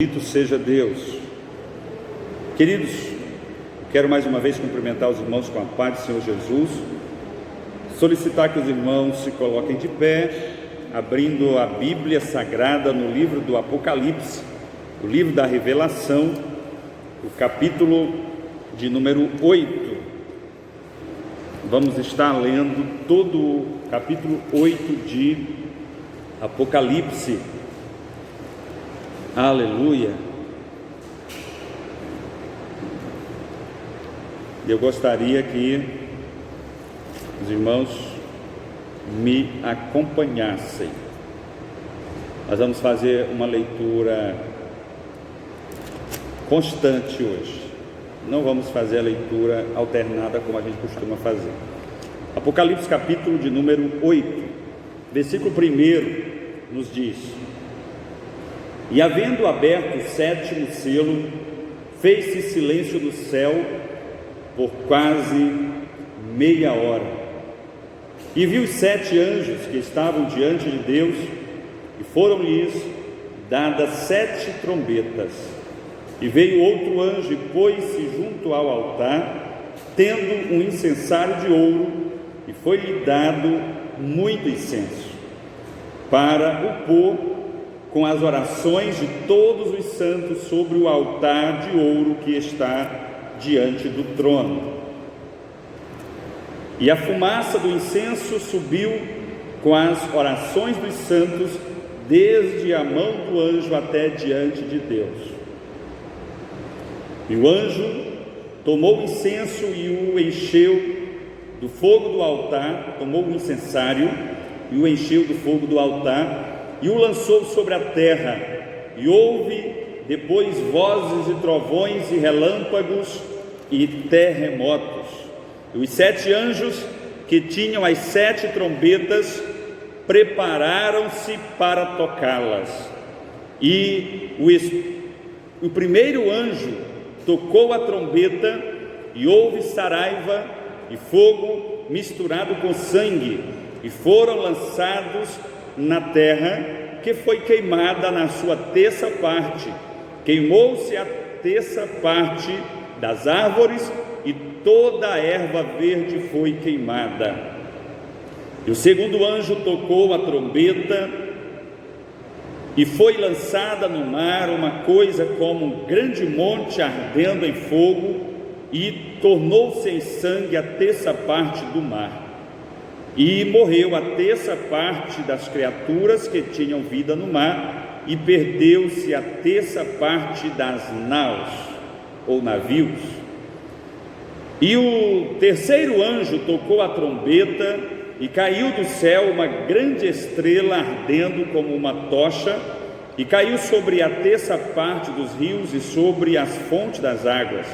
Bendito seja Deus. Queridos, quero mais uma vez cumprimentar os irmãos com a paz do Senhor Jesus, solicitar que os irmãos se coloquem de pé, abrindo a Bíblia Sagrada no livro do Apocalipse, o livro da Revelação, o capítulo de número 8. Vamos estar lendo todo o capítulo 8 de Apocalipse. Aleluia. Eu gostaria que os irmãos me acompanhassem. Nós vamos fazer uma leitura constante hoje. Não vamos fazer a leitura alternada como a gente costuma fazer. Apocalipse capítulo de número 8, versículo 1 nos diz: E havendo aberto o sétimo selo, fez-se silêncio no céu por quase meia hora. E viu os 7 anjos que estavam diante de Deus, e foram-lhes dadas 7 trombetas. E veio outro anjo e pôs-se junto ao altar, tendo um incensário de ouro, e foi-lhe dado muito incenso, para o pôr com as orações de todos os santos sobre o altar de ouro que está diante do trono. E a fumaça do incenso subiu com as orações dos santos desde a mão do anjo até diante de Deus. E o anjo tomou o incenso e o encheu do fogo do altar, tomou o incensário e o encheu do fogo do altar, e o lançou sobre a terra, e houve depois vozes e trovões e relâmpagos e terremotos. E os 7 anjos que tinham as 7 trombetas prepararam-se para tocá-las. E o primeiro anjo tocou a trombeta, e houve saraiva e fogo misturado com sangue, e foram lançados na terra, que foi queimada na sua terça parte. Queimou-se a terça parte das árvores, e toda a erva verde foi queimada. E o segundo anjo tocou a trombeta, e foi lançada no mar uma coisa como um grande monte ardendo em fogo, e tornou-se em sangue a terça parte do mar. E morreu a terça parte das criaturas que tinham vida no mar, e perdeu-se a terça parte das naus, ou navios. E o terceiro anjo tocou a trombeta, e caiu do céu uma grande estrela ardendo como uma tocha, e caiu sobre a terça parte dos rios e sobre as fontes das águas.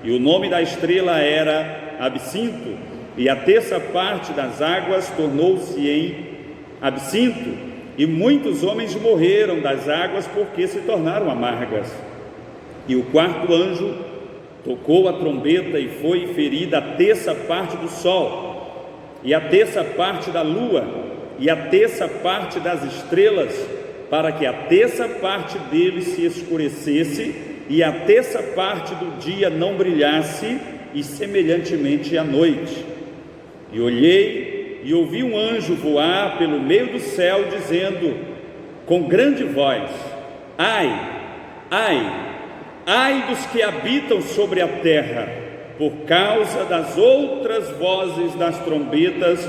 E o nome da estrela era Absinto, e a terça parte das águas tornou-se em absinto, e muitos homens morreram das águas porque se tornaram amargas. E o quarto anjo tocou a trombeta, e foi ferida a terça parte do sol, e a terça parte da lua, e a terça parte das estrelas, para que a terça parte deles se escurecesse, e a terça parte do dia não brilhasse, e semelhantemente à noite. E olhei e ouvi um anjo voar pelo meio do céu, dizendo com grande voz: Ai, ai, ai dos que habitam sobre a terra, por causa das outras vozes das trombetas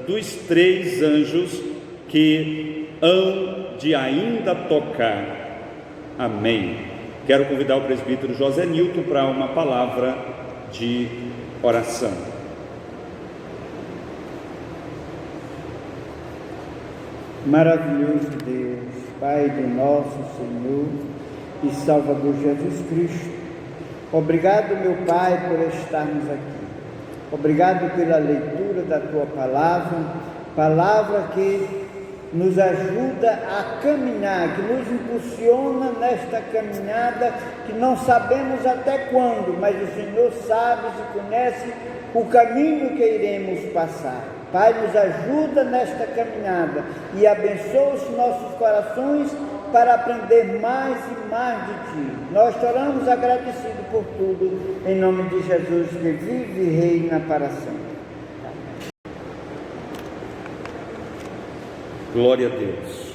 dos 3 anjos que hão de ainda tocar. Amém. Quero convidar o presbítero José Nilton para uma palavra de oração. Maravilhoso Deus, Pai do nosso Senhor e Salvador Jesus Cristo, obrigado, meu Pai, por estarmos aqui. Obrigado pela leitura da Tua palavra, palavra que nos ajuda a caminhar, que nos impulsiona nesta caminhada que não sabemos até quando, mas o Senhor sabe e conhece o caminho que iremos passar. Pai, nos ajuda nesta caminhada e abençoa os nossos corações para aprender mais e mais de Ti. Nós te oramos agradecidos por tudo, em nome de Jesus, que vive e reina para sempre. Glória a Deus.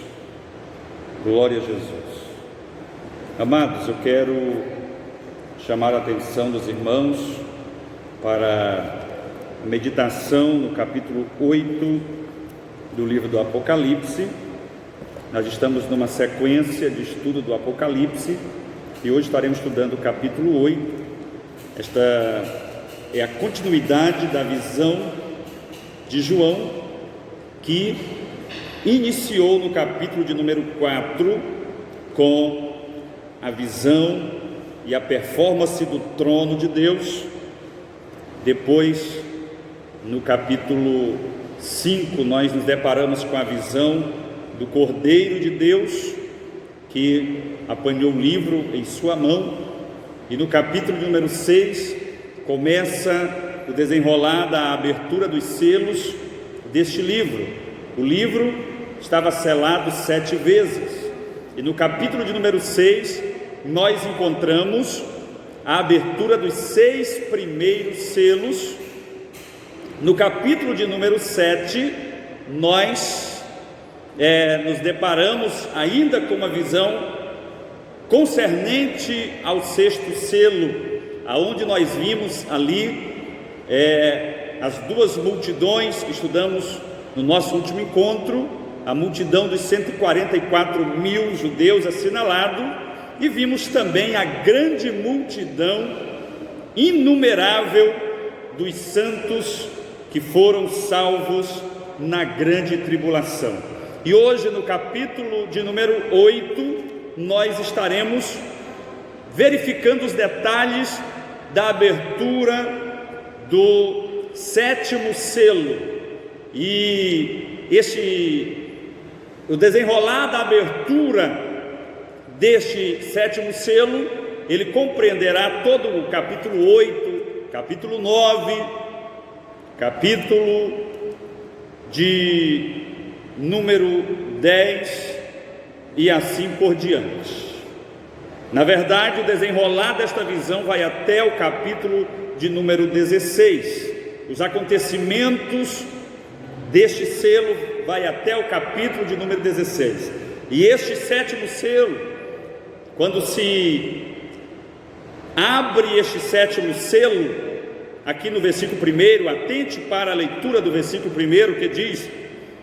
Glória a Jesus. Amados, eu quero chamar a atenção dos irmãos para a meditação no capítulo 8 do livro do Apocalipse. Nós estamos numa sequência de estudo do Apocalipse e hoje estaremos estudando o capítulo 8. Esta é a continuidade da visão de João, que iniciou no capítulo de número 4 com a visão e a performance do trono de Deus. Depois, no capítulo 5, nós nos deparamos com a visão do Cordeiro de Deus, que apanhou o livro em sua mão. E no capítulo de número 6, começa o desenrolar da abertura dos selos deste livro. O livro estava selado 7 vezes. E no capítulo de número 6, nós encontramos a abertura dos 6 primeiros selos. No capítulo de número 7, nós nos deparamos ainda com uma visão concernente ao 6º selo, aonde nós vimos ali as duas multidões que estudamos no nosso último encontro, a multidão dos 144 mil judeus assinalado, e vimos também a grande multidão inumerável dos santos que foram salvos na grande tribulação. E hoje, no capítulo de número 8, nós estaremos verificando os detalhes da abertura do 7º selo. E o desenrolar da abertura deste 7º selo, ele compreenderá todo o capítulo 8, capítulo 9, capítulo de número 10 e assim por diante. Na verdade, o desenrolar desta visão vai até o capítulo de número 16. Os acontecimentos deste selo vai até o capítulo de número 16. E este 7º selo, quando se abre este 7º selo, aqui no versículo 1, atente para a leitura do versículo 1, que diz: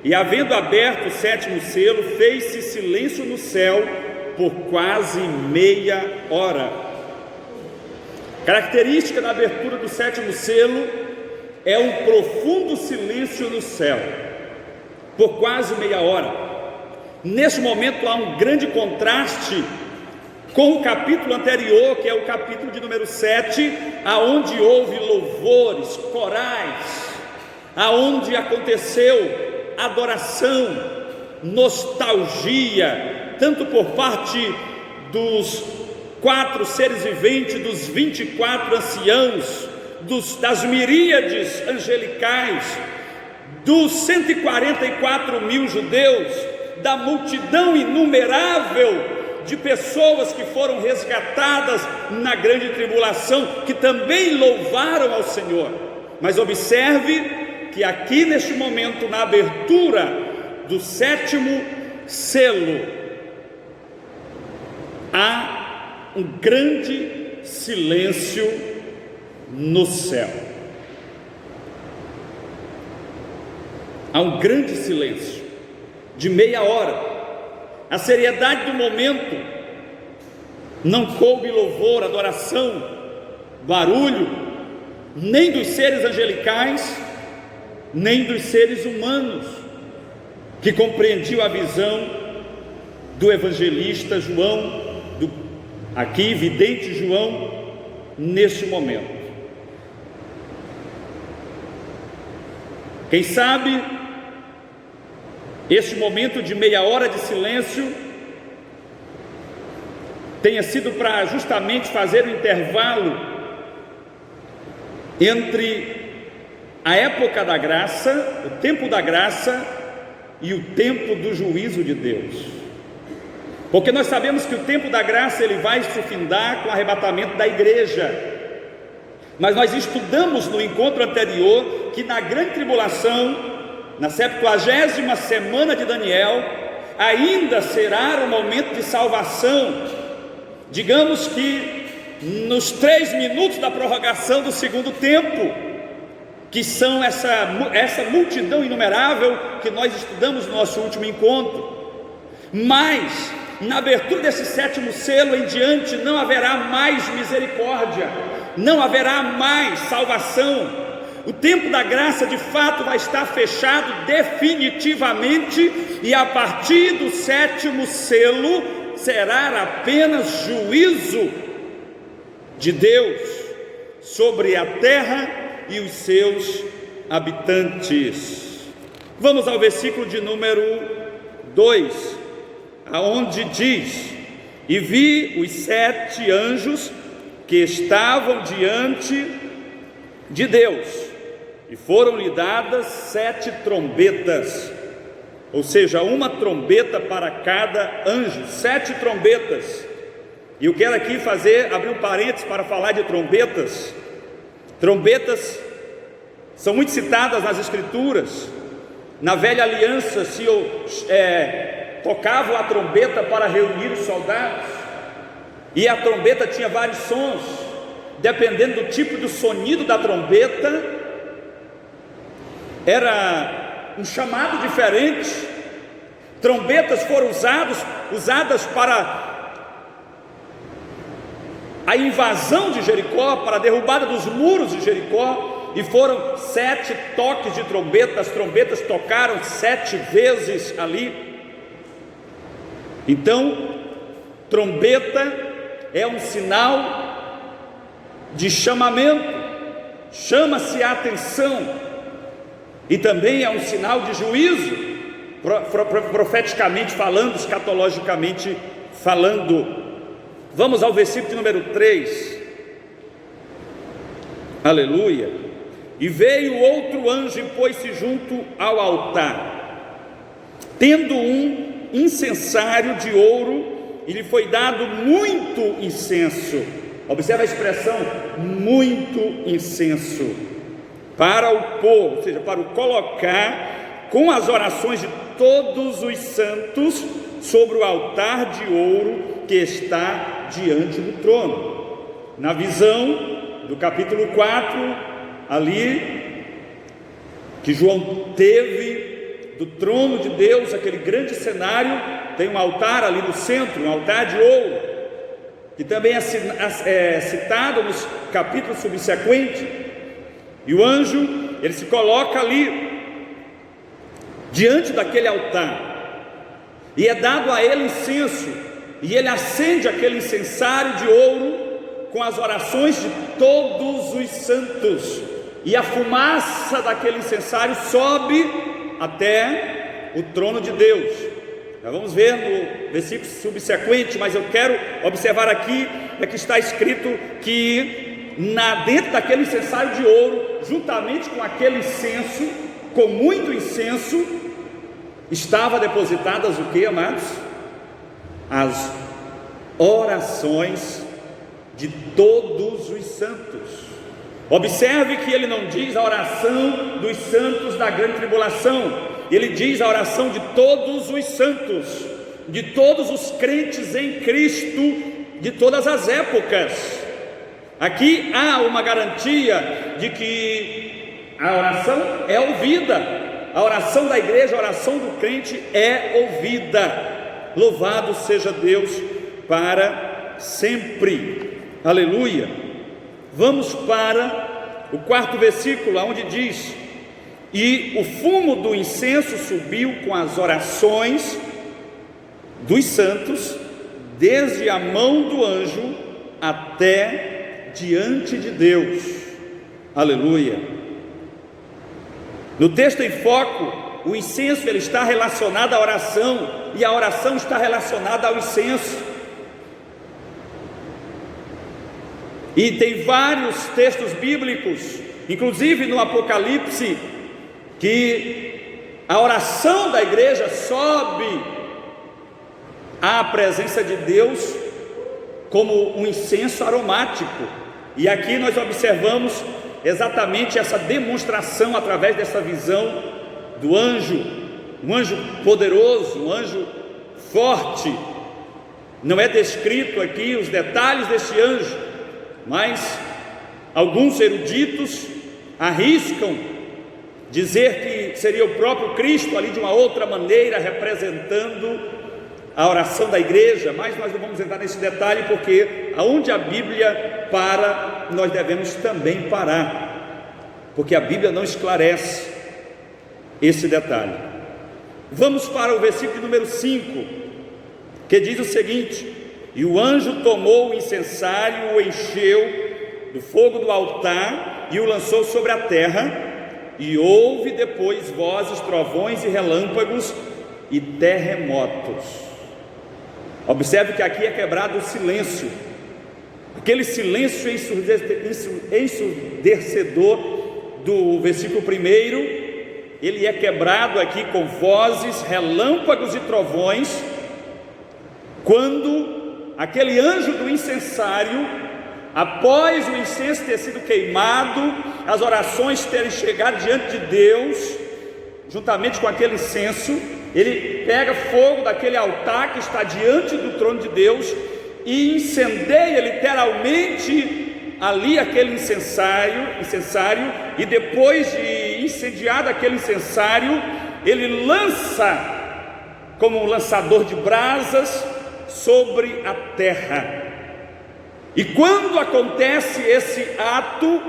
e havendo aberto o 7º selo, fez-se silêncio no céu por quase meia hora. Característica da abertura do 7º selo é um profundo silêncio no céu, por quase meia hora. Neste momento há um grande contraste com o capítulo anterior, que é o capítulo de número 7, aonde houve louvores, corais, aonde aconteceu adoração, nostalgia, tanto por parte dos 4 seres viventes, dos 24 anciãos, das miríades angelicais, dos 144 mil judeus, da multidão inumerável de pessoas que foram resgatadas na grande tribulação, que também louvaram ao Senhor. Mas observe que aqui neste momento, na abertura do 7º selo, há um grande silêncio no céu. Há um grande silêncio de meia hora. A seriedade do momento não coube louvor, adoração, barulho, nem dos seres angelicais, nem dos seres humanos, que compreendiam a visão do evangelista João, aqui vidente João, neste momento. Quem sabe este momento de meia hora de silêncio tenha sido para justamente fazer o intervalo entre a época da graça, o tempo da graça e o tempo do juízo de Deus. Porque nós sabemos que o tempo da graça ele vai se findar com o arrebatamento da igreja. Mas nós estudamos no encontro anterior que na grande tribulação, na 70ª semana de Daniel, ainda será o momento de salvação. Digamos que nos 3 minutos da prorrogação do segundo tempo, que são essa multidão inumerável que nós estudamos no nosso último encontro. Mas na abertura desse 7º selo em diante não haverá mais misericórdia, não haverá mais salvação. O tempo da graça de fato vai estar fechado definitivamente, e a partir do 7º selo será apenas juízo de Deus sobre a terra e os seus habitantes. Vamos ao versículo de número 2, aonde diz: e vi os 7 anjos que estavam diante de Deus, e foram-lhe dadas 7 trombetas, ou seja, uma trombeta para cada anjo, 7 trombetas. E eu quero aqui abrir um parênteses para falar de trombetas. Trombetas são muito citadas nas escrituras. Na velha aliança tocavam a trombeta para reunir os soldados, e a trombeta tinha vários sons. Dependendo do tipo do sonido da trombeta, era um chamado diferente. Trombetas foram usadas para a invasão de Jericó, para a derrubada dos muros de Jericó, e foram 7 toques de trombeta. As trombetas tocaram 7 vezes ali. Então, trombeta é um sinal de chamamento, chama-se a atenção, e também é um sinal de juízo, profeticamente falando, escatologicamente falando. Vamos ao versículo de número 3, aleluia. E veio outro anjo e pôs-se junto ao altar, tendo um incensário de ouro, e lhe foi dado muito incenso. Observa a expressão, muito incenso, para o pôr, ou seja, para o colocar com as orações de todos os santos sobre o altar de ouro que está diante do trono. Na visão do capítulo 4, ali, que João teve do trono de Deus, aquele grande cenário, tem um altar ali no centro, um altar de ouro, que também é citado nos capítulos subsequentes. E o anjo, ele se coloca ali, diante daquele altar, e é dado a ele incenso, e ele acende aquele incensário de ouro com as orações de todos os santos, e a fumaça daquele incensário sobe até o trono de Deus. Nós vamos ver no versículo subsequente, mas eu quero observar aqui que está escrito que dentro daquele incensário de ouro, juntamente com aquele incenso, com muito incenso, estava depositadas o que, amados? As orações de todos os santos. Observe que ele não diz a oração dos santos da grande tribulação, ele diz a oração de todos os santos, de todos os crentes em Cristo, de todas as épocas. Aqui há uma garantia de que a oração é ouvida, a oração da igreja, a oração do crente é ouvida. Louvado seja Deus para sempre, aleluia. Vamos para o 4º versículo, onde diz: e o fumo do incenso subiu com as orações dos santos, desde a mão do anjo até diante de Deus, aleluia. No texto em foco, o incenso ele está relacionado à oração, e a oração está relacionada ao incenso. E tem vários textos bíblicos, inclusive no Apocalipse, que a oração da igreja sobe à presença de Deus como um incenso aromático. E aqui nós observamos exatamente essa demonstração através dessa visão do anjo, um anjo poderoso, um anjo forte. Não é descrito aqui os detalhes deste anjo, mas alguns eruditos arriscam dizer que seria o próprio Cristo ali de uma outra maneira, representando a oração da igreja, mas nós não vamos entrar nesse detalhe, porque aonde a Bíblia para, nós devemos também parar, porque a Bíblia não esclarece esse detalhe. Vamos para o versículo número 5, que diz o seguinte: e o anjo tomou o incensário, o encheu do fogo do altar e o lançou sobre a terra, e houve depois vozes, trovões e relâmpagos e terremotos. Observe que aqui é quebrado o silêncio, aquele silêncio ensurdecedor do versículo 1, ele é quebrado aqui com vozes, relâmpagos e trovões, quando aquele anjo do incensário, após o incenso ter sido queimado, as orações terem chegado diante de Deus, juntamente com aquele incenso, ele pega fogo daquele altar que está diante do trono de Deus e incendeia literalmente ali aquele incensário, e depois de incendiado aquele incensário, ele lança como um lançador de brasas sobre a terra. E quando acontece esse ato,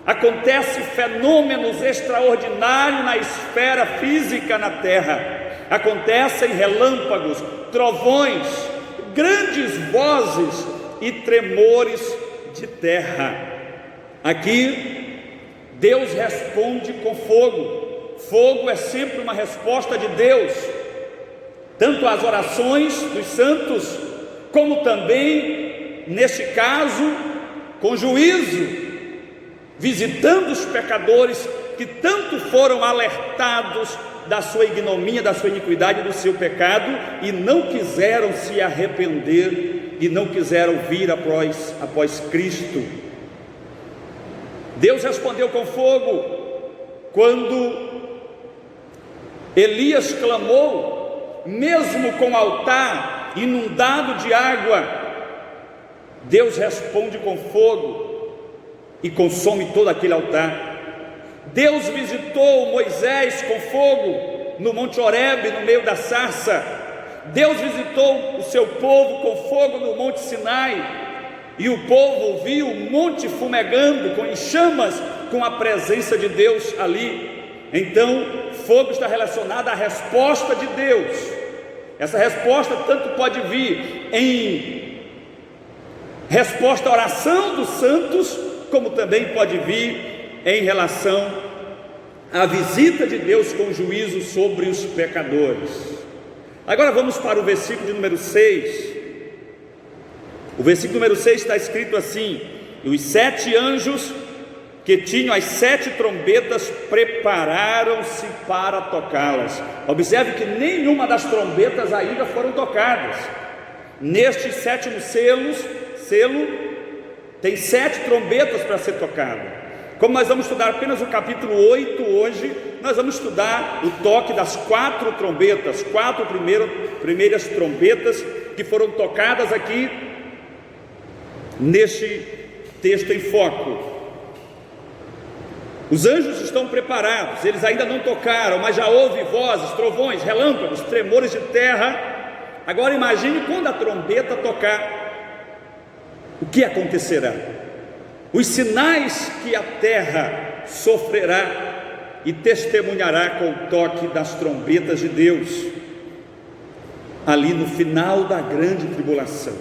acontece fenômenos extraordinários na esfera física na terra. Acontecem relâmpagos, trovões, grandes vozes e tremores de terra. Aqui Deus responde com fogo. Fogo é sempre uma resposta de Deus, tanto às orações dos santos, como também, neste caso, com juízo, visitando os pecadores que tanto foram alertados da sua ignomínia, da sua iniquidade, do seu pecado, e não quiseram se arrepender, e não quiseram vir após Cristo. Deus respondeu com fogo quando Elias clamou, mesmo com o altar inundado de água. Deus responde com fogo e consome todo aquele altar. Deus visitou Moisés com fogo no Monte Horebe, no meio da sarça. Deus visitou o seu povo com fogo no Monte Sinai, e o povo viu o monte fumegando em chamas, com a presença de Deus ali. Então, fogo está relacionado à resposta de Deus. Essa resposta tanto pode vir em resposta à oração dos santos, como também pode vir em relação à visita de Deus com juízo sobre os pecadores. Agora vamos para o versículo de número 6. O versículo número 6 está escrito assim: e os 7 anjos que tinham as 7 trombetas prepararam-se para tocá-las. Observe que nenhuma das trombetas ainda foram tocadas. Neste 7º selo tem 7 trombetas para ser tocada. Como nós vamos estudar apenas o capítulo 8 hoje, nós vamos estudar o toque das 4 trombetas, 4 primeiras trombetas que foram tocadas aqui neste texto em foco. Os anjos estão preparados, eles ainda não tocaram, mas já houve vozes, trovões, relâmpagos, tremores de terra. Agora imagine quando a trombeta tocar, o que acontecerá? Os sinais que a terra sofrerá e testemunhará com o toque das trombetas de Deus, ali no final da grande tribulação,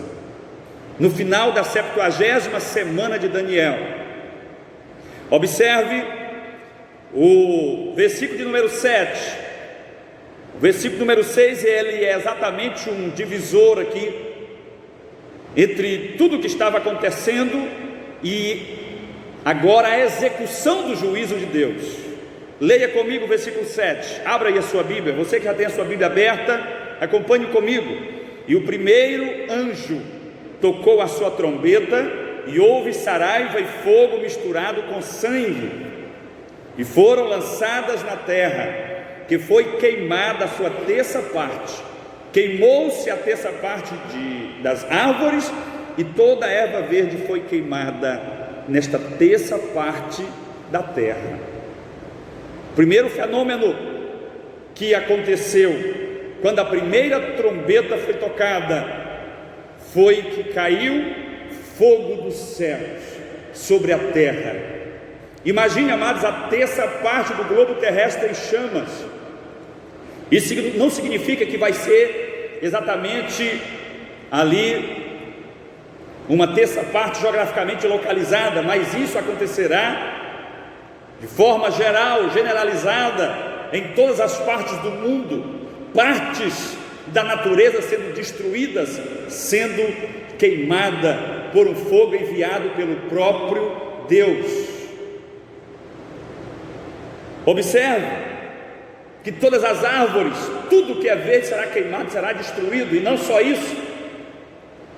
no final da 70ª semana de Daniel. Observe o versículo de número 7. O versículo número 6, ele é exatamente um divisor aqui entre tudo o que estava acontecendo e agora a execução do juízo de Deus. Leia comigo o versículo 7, abra aí a sua Bíblia, você que já tem a sua Bíblia aberta, acompanhe comigo. E o primeiro anjo tocou a sua trombeta, e houve saraiva e fogo misturado com sangue, e foram lançadas na terra, que foi queimada a sua terça parte. Queimou-se a terça parte das árvores, e toda a erva verde foi queimada nesta terça parte da terra. O primeiro fenômeno que aconteceu quando a primeira trombeta foi tocada foi que caiu fogo dos céus sobre a terra. Imagine, amados, a terça parte do globo terrestre em chamas. Isso não significa que vai ser exatamente ali uma terça parte geograficamente localizada, mas isso acontecerá de forma geral, generalizada, em todas as partes do mundo. Partes da natureza sendo destruídas, sendo queimada por um fogo enviado pelo próprio Deus. Observe que todas as árvores, tudo que é verde será queimado, será destruído. E não só isso,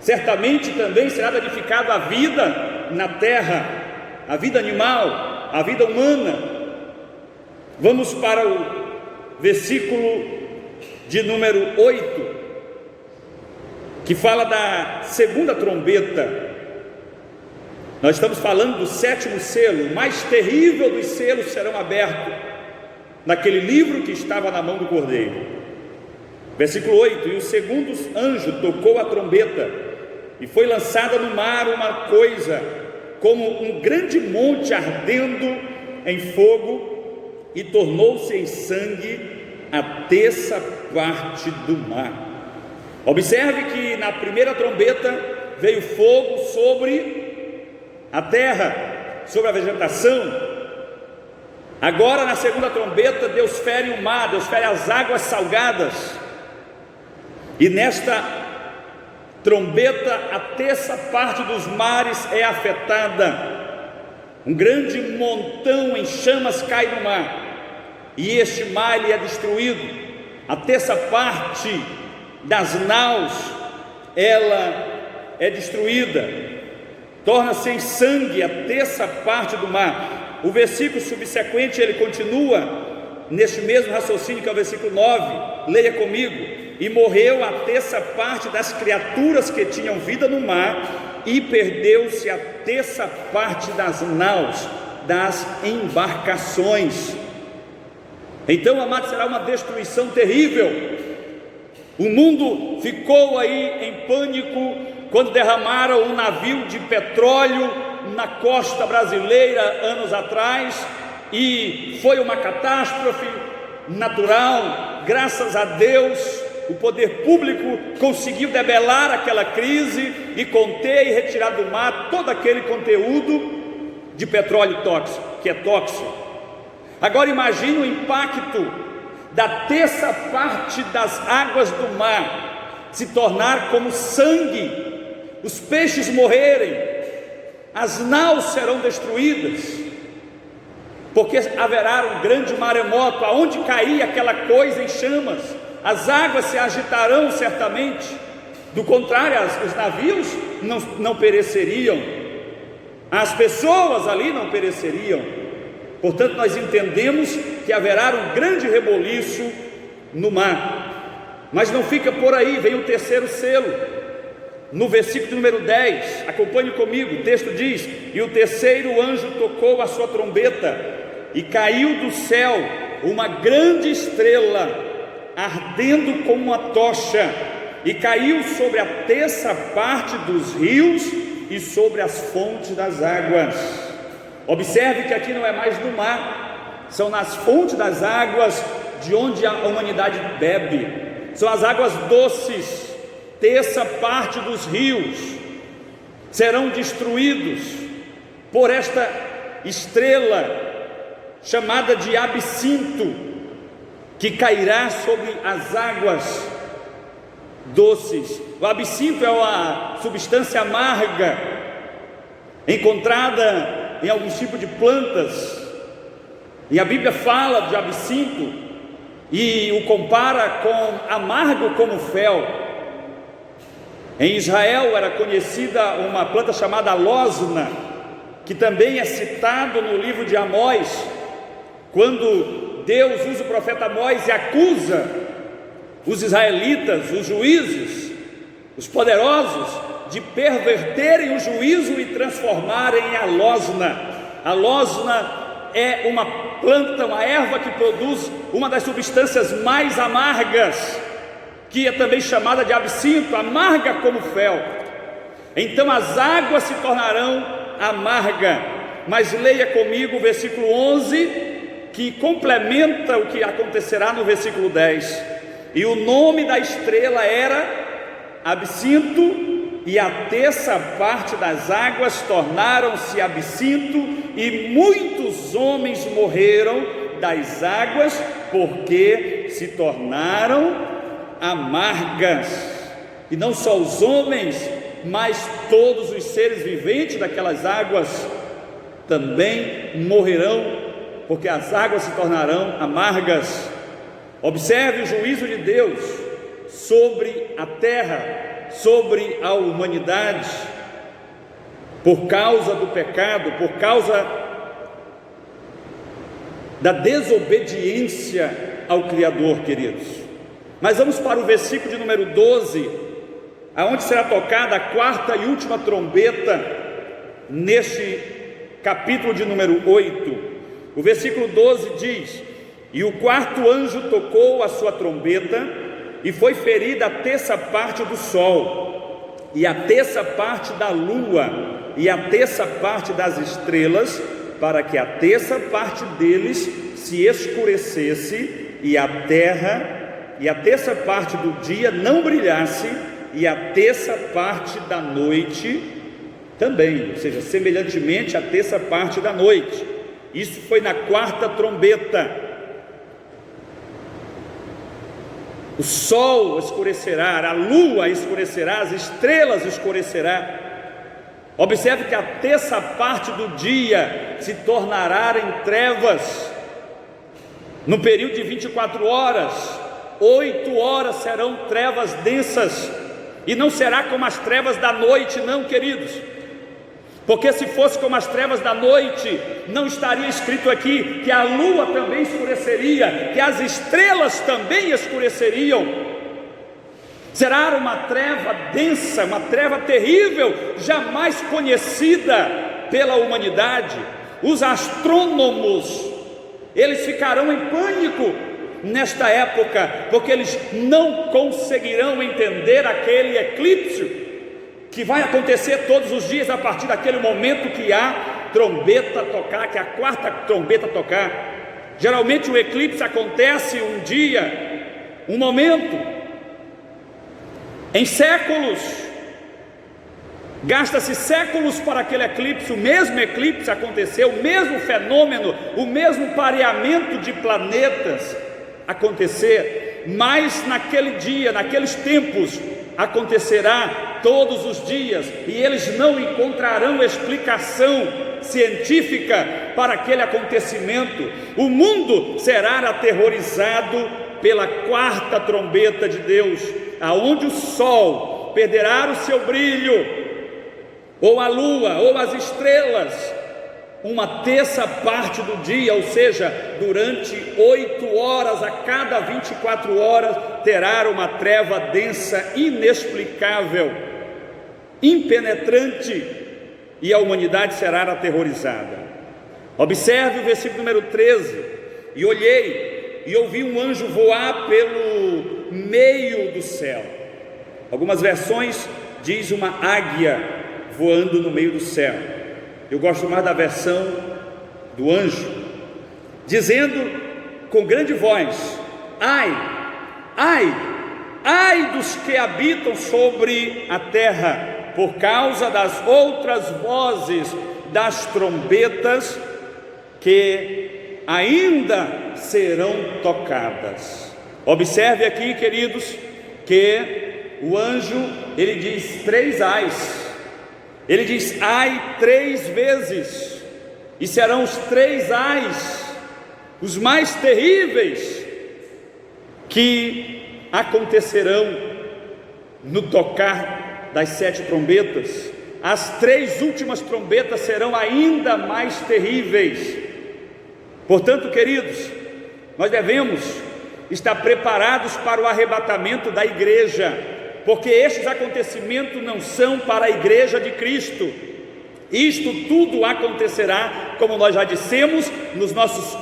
certamente também será danificado a vida na terra, a vida animal, a vida humana. Vamos para o versículo de número 8, que fala da segunda trombeta. Nós estamos falando do sétimo selo. O mais terrível dos selos serão abertos naquele livro que estava na mão do Cordeiro. Versículo 8: e o segundo anjo tocou a trombeta, e foi lançada no mar uma coisa como um grande monte ardendo em fogo, e tornou-se em sangue a terça parte do mar. Observe que na primeira trombeta veio fogo sobre a terra, sobre a vegetação. Agora na segunda trombeta Deus fere o mar, Deus fere as águas salgadas. E nesta trombeta a terça parte dos mares é afetada. Um grande montão em chamas cai no mar, e este mar ele é destruído. A terça parte das naus ela é destruída, torna-se em sangue a terça parte do mar. O versículo subsequente ele continua neste mesmo raciocínio, que é o versículo 9, leia comigo: e morreu a terça parte das criaturas que tinham vida no mar, e perdeu-se a terça parte das naus, das embarcações. Então, amados, será uma destruição terrível. O mundo ficou aí em pânico quando derramaram um navio de petróleo na costa brasileira anos atrás, e foi uma catástrofe natural. Graças a Deus, o poder público conseguiu debelar aquela crise e conter e retirar do mar todo aquele conteúdo de petróleo tóxico, que é tóxico. Agora imagine o impacto da terça parte das águas do mar se tornar como sangue, os peixes morrerem, as naus serão destruídas, porque haverá um grande maremoto. Aonde cair aquela coisa em chamas, as águas se agitarão certamente. Do contrário, os navios não pereceriam, as pessoas ali não pereceriam. Portanto, nós entendemos que haverá um grande reboliço no mar. Mas não fica por aí, vem o terceiro selo. No versículo número 10, acompanhe comigo, o texto diz: e o terceiro anjo tocou a sua trombeta, e caiu do céu uma grande estrela, ardendo como uma tocha, e caiu sobre a terça parte dos rios e sobre as fontes das águas. Observe que aqui não é mais no mar, são nas fontes das águas de onde a humanidade bebe, são as águas doces. Terça parte dos rios serão destruídos por esta estrela chamada de absinto, que cairá sobre as águas doces. O absinto é uma substância amarga encontrada em algum tipo de plantas, e a Bíblia fala de absinto e o compara com amargo como fel. Em Israel era conhecida uma planta chamada losna, que também é citado no livro de Amós, quando Deus usa o profeta Amós e acusa os israelitas, os juízes, os poderosos, de perverterem o juízo e transformarem a losna. A losna é uma planta, uma erva que produz uma das substâncias mais amargas, que é também chamada de absinto, amarga como fel. Então as águas se tornarão amargas. Mas leia comigo o versículo 11, que complementa o que acontecerá no versículo 10. E o nome da estrela era absinto, e a terça parte das águas tornaram-se absinto, e muitos homens morreram das águas, porque se tornaram amargas. E não só os homens, mas todos os seres viventes daquelas águas também morrerão, porque as águas se tornarão amargas. Observe o juízo de Deus sobre a terra, sobre a humanidade, por causa do pecado, por causa da desobediência ao Criador, queridos. Mas vamos para o versículo de número 12, aonde será tocada a quarta e última trombeta neste capítulo de número 8. O versículo 12 diz: e o quarto anjo tocou a sua trombeta, e foi ferida a terça parte do sol, e a terça parte da lua, e a terça parte das estrelas, para que a terça parte deles se escurecesse, e a terça parte do dia não brilhasse, e a terça parte da noite também, ou seja, semelhantemente a terça parte da noite. Isso foi na quarta trombeta. O sol escurecerá, a lua escurecerá, as estrelas escurecerá. Observe que a terça parte do dia se tornará em trevas. No período de 24 horas, 8 horas serão trevas densas, e não será como as trevas da noite, não, queridos. Porque se fosse como as trevas da noite, não estaria escrito aqui que a lua também escureceria, que as estrelas também escureceriam. Será uma treva densa, uma treva terrível, jamais conhecida pela humanidade. Os astrônomos, eles ficarão em pânico nesta época, porque eles não conseguirão entender aquele eclipse que vai acontecer todos os dias, a partir daquele momento que a trombeta tocar, que a quarta trombeta tocar. Geralmente o eclipse acontece um dia, um momento, em séculos. Gasta-se séculos para aquele eclipse, o mesmo eclipse aconteceu, o mesmo fenômeno, o mesmo pareamento de planetas acontecer, mas naquele dia, naqueles tempos, acontecerá todos os dias, e eles não encontrarão explicação científica para aquele acontecimento. O mundo será aterrorizado pela quarta trombeta de Deus, aonde o sol perderá o seu brilho, ou a lua, ou as estrelas, uma terça parte do dia, ou seja, durante 8 horas a cada 24 horas, terá uma treva densa, inexplicável, impenetrante, e a humanidade será aterrorizada. Observe o versículo número 13: e olhei, e ouvi um anjo voar pelo meio do céu. Algumas versões diz uma águia voando no meio do céu. Eu gosto mais da versão do anjo, dizendo com grande voz: ai, ai, ai dos que habitam sobre a terra, por causa das outras vozes das trombetas que ainda serão tocadas. Observe aqui, queridos, que o anjo, ele diz 3 ais. Ele diz ai 3 vezes, e serão os 3 ais, os mais terríveis, que acontecerão no tocar das 7 trombetas, as 3 últimas trombetas serão ainda mais terríveis. Portanto, queridos, nós devemos estar preparados para o arrebatamento da igreja, porque estes acontecimentos não são para a igreja de Cristo. Isto tudo acontecerá, como nós já dissemos nos nossos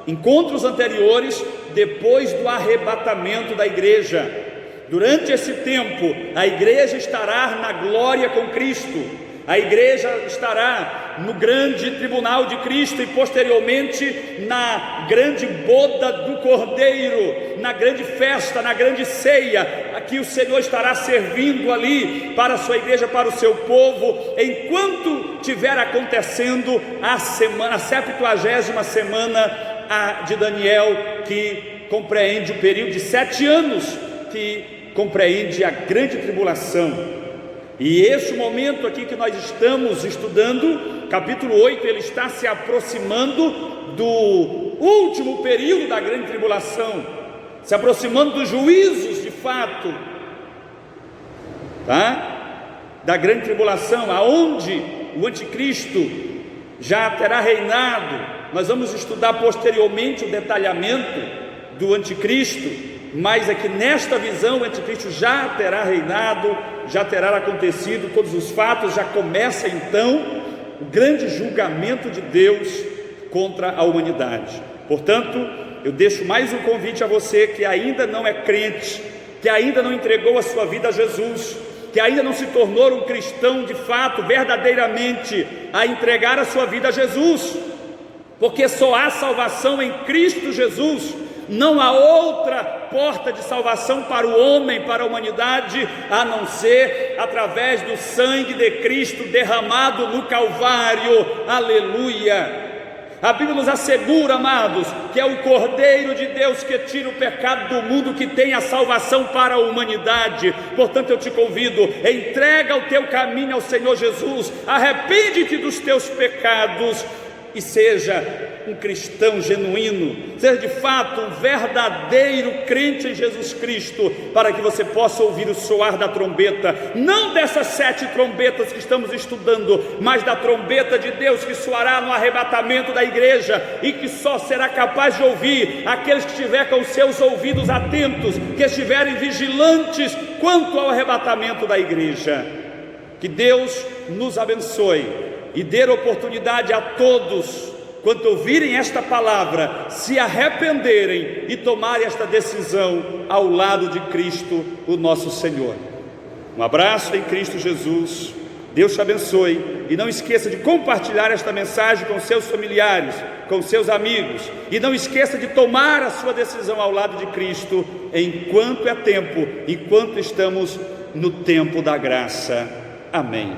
encontros anteriores, depois do arrebatamento da igreja. Durante esse tempo, a igreja estará na glória com Cristo, a igreja estará no grande tribunal de Cristo e posteriormente na grande boda do Cordeiro, na grande festa, na grande ceia, aqui o Senhor estará servindo ali para a sua igreja, para o seu povo, enquanto estiver acontecendo a 70ª semana de Daniel, que compreende o período de 7 anos, que compreende a grande tribulação. E esse momento aqui que nós estamos estudando, capítulo 8, ele está se aproximando do último período da grande tribulação, se aproximando dos juízos de fato, da grande tribulação, aonde o anticristo já terá reinado. Nós vamos estudar posteriormente o detalhamento do anticristo, mas aqui nesta visão o anticristo já terá reinado, já terá acontecido todos os fatos, já começa então o grande julgamento de Deus contra a humanidade. Portanto, eu deixo mais um convite a você que ainda não é crente, que ainda não entregou a sua vida a Jesus, que ainda não se tornou um cristão de fato, verdadeiramente, a entregar a sua vida a Jesus, porque só há salvação em Cristo Jesus. Não há outra porta de salvação para o homem, para a humanidade, a não ser através do sangue de Cristo derramado no Calvário. Aleluia! A Bíblia nos assegura, amados, que é o Cordeiro de Deus que tira o pecado do mundo, que tem a salvação para a humanidade. Portanto, eu te convido, entrega o teu caminho ao Senhor Jesus, arrepende-te dos teus pecados e seja um cristão genuíno, seja de fato um verdadeiro crente em Jesus Cristo, para que você possa ouvir o soar da trombeta, não dessas 7 trombetas que estamos estudando, mas da trombeta de Deus que soará no arrebatamento da igreja, e que só será capaz de ouvir aqueles que estiver com os seus ouvidos atentos, que estiverem vigilantes quanto ao arrebatamento da igreja. Que Deus nos abençoe e dê oportunidade a todos, quando ouvirem esta palavra, se arrependerem e tomarem esta decisão ao lado de Cristo, o nosso Senhor. Um abraço em Cristo Jesus, Deus te abençoe, e não esqueça de compartilhar esta mensagem com seus familiares, com seus amigos, e não esqueça de tomar a sua decisão ao lado de Cristo, enquanto é tempo, enquanto estamos no tempo da graça. Amém.